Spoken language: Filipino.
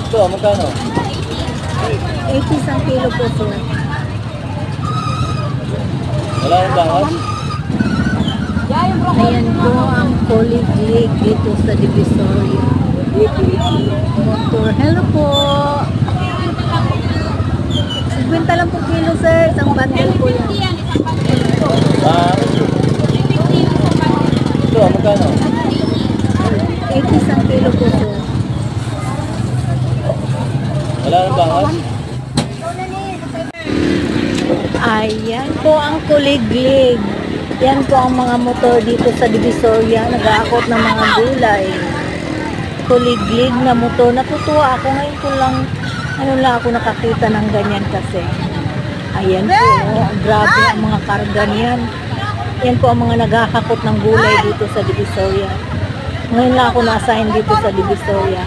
Ito, magkano? 80 isang kilo po sir. Wala yung bangas? Ayan po ang Poliglig dito sa Divisoria. Motor. Hello po. 50 lang po kilo sir. Isang bundle po yan. Ito, magkano? 80 isang kilo po sir. Wala yung bangas? Ayan po ang Poliglig. Yan po ang mga motor dito sa Divisoria. Nag-aakot ng mga gulay. Poliglig na motor. Natutuwa ako. Ngayon ko lang, ako nakakita ng ganyan kasi. Ayan po. Grabe ang mga karga niyan. Yan po ang mga naghahakot ng gulay dito sa Divisoria. Ngayon lang ako na-assign dito sa Divisoria.